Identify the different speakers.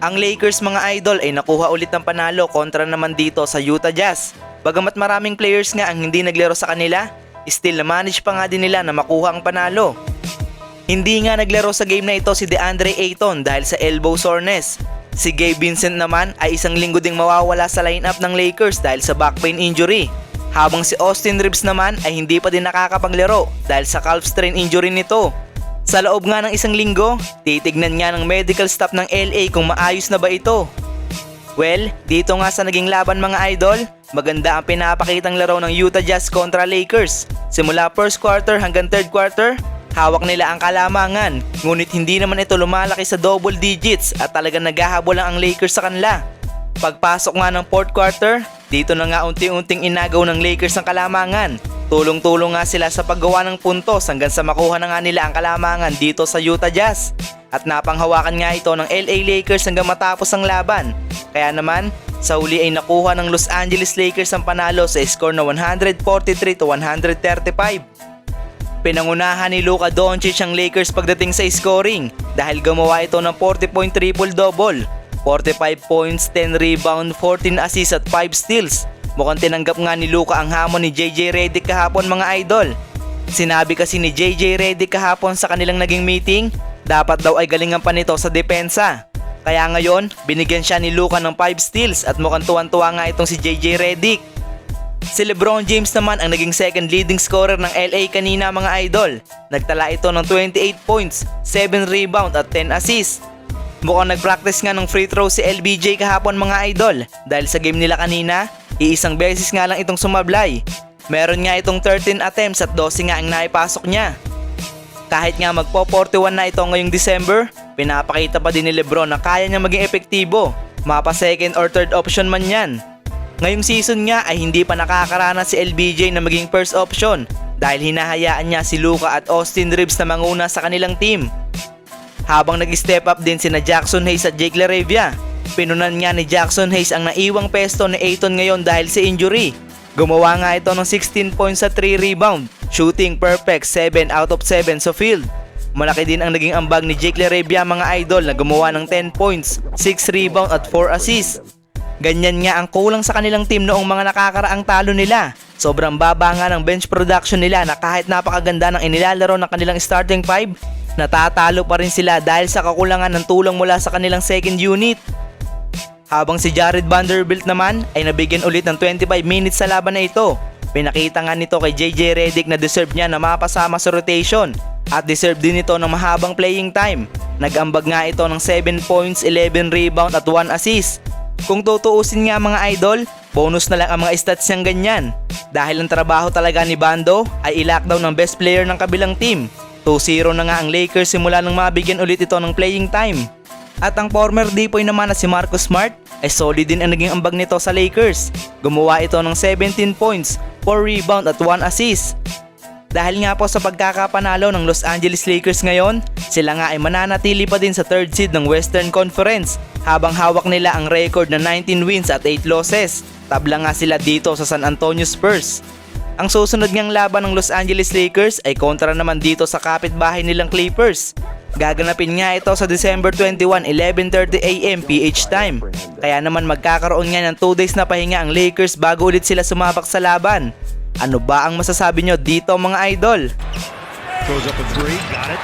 Speaker 1: Ang Lakers mga idol ay nakuha ulit ng panalo kontra naman dito sa Utah Jazz. Bagamat maraming players nga ang hindi naglaro sa kanila, still na-manage pa nga din nila na makuha ang panalo. Hindi nga naglaro sa game na ito si DeAndre Ayton dahil sa elbow soreness. Si Gabe Vincent naman ay isang linggo ding mawawala sa lineup ng Lakers dahil sa back pain injury. Habang si Austin Reeves naman ay hindi pa din nakakapaglaro dahil sa calf strain injury nito. Sa loob nga ng isang linggo, titignan nga ng medical staff ng LA kung maayos na ba ito. Well, dito nga sa naging laban mga idol, maganda ang pinapakitang laro ng Utah Jazz kontra Lakers. Simula first quarter hanggang third quarter, hawak nila ang kalamangan, ngunit hindi naman ito lumalaki sa double digits at talagang naghahabol lang ang Lakers sa kanila. Pagpasok nga ng fourth quarter, dito na nga unti-unting inagaw ng Lakers ang kalamangan. Tulong-tulong nga sila sa paggawa ng puntos hanggang sa makuha na nga nila ang kalamangan dito sa Utah Jazz. At napanghawakan nga ito ng LA Lakers hanggang matapos ang laban. Kaya naman, sa huli ay nakuha ng Los Angeles Lakers ang panalo sa score na 143-135. Pinangunahan ni Luka Doncic ang Lakers pagdating sa scoring dahil gumawa ito ng 40-point triple-double, 45 points, 10 rebound, 14 assists at 5 steals. Mukhang tinanggap nga ni Luka ang hamon ni JJ Redick kahapon mga idol. Sinabi kasi ni JJ Redick kahapon sa kanilang naging meeting, dapat daw ay galingan pa nito sa depensa. Kaya ngayon, binigyan siya ni Luka ng 5 steals at mukhang tuwan-tuwa nga itong si JJ Redick. Si LeBron James naman ang naging second leading scorer ng LA kanina mga idol. Nagtala ito ng 28 points, 7 rebound at 10 assists. Mukhang nag-practice nga ng free throw si LBJ kahapon mga idol dahil sa game nila kanina, iisang beses nga lang itong sumablay. Meron nga itong 13 attempts at 12 nga ang naipasok niya. Kahit nga magpo-41 na ito ngayong December, pinapakita pa din ni LeBron na kaya niya maging epektibo. Mapa second or third option man yan. Ngayong season nga ay hindi pa nakakaranas si LBJ na maging first option dahil hinahayaan niya si Luka at Austin Reeves na manguna sa kanilang team. Habang nag-step up din sina Jackson Hayes at Jake LaRavia, pinunan nga ni Jackson Hayes ang naiwang pesto ni Ayton ngayon dahil sa injury. Gumawa nga ito ng 16 points sa 3 rebound, shooting perfect 7 out of 7 sa field. Malaki din ang naging ambag ni Jake LaRavia mga idol na gumawa ng 10 points, 6 rebound at 4 assists. Ganyan nga ang kulang sa kanilang team noong mga nakakaraang talo nila. Sobrang baba nga ng bench production nila na kahit napakaganda ng inilalaro ng kanilang starting 5, natatalo pa rin sila dahil sa kakulangan ng tulong mula sa kanilang second unit. Habang si Jared Vanderbilt naman ay nabigyan ulit ng 25 minutes sa laban na ito. Pinakita nga nito kay JJ Redick na deserve niya na mapasama sa rotation at deserve din ito ng mahabang playing time. Nag-ambag nga ito ng 7 points, 11 rebound at 1 assist. Kung tutuusin nga mga idol, bonus na lang ang mga stats niyang ganyan. Dahil ang trabaho talaga ni Bando ay i-lockdown ng best player ng kabilang team. 2-0 na nga ang Lakers simula nang mabigyan ulit ito ng playing time. At ang former Dipoy naman na si Marcus Smart ay solid din ang naging ambag nito sa Lakers. Gumawa ito ng 17 points, 4 rebound at 1 assist. Dahil nga po sa pagkakapanalo ng Los Angeles Lakers ngayon, sila nga ay mananatili pa din sa third seed ng Western Conference habang hawak nila ang record na 19 wins at 8 losses. Tabla nga sila dito sa San Antonio Spurs. Ang susunod ngang laban ng Los Angeles Lakers ay kontra naman dito sa kapitbahay nilang Clippers. Gaganapin nga ito sa December 21, 11:30 AM PH time. Kaya naman magkakaroon nga ng 2 days na pahinga ang Lakers bago ulit sila sumabak sa laban. Ano ba ang masasabi nyo dito mga idol?
Speaker 2: Throws up a three, got it.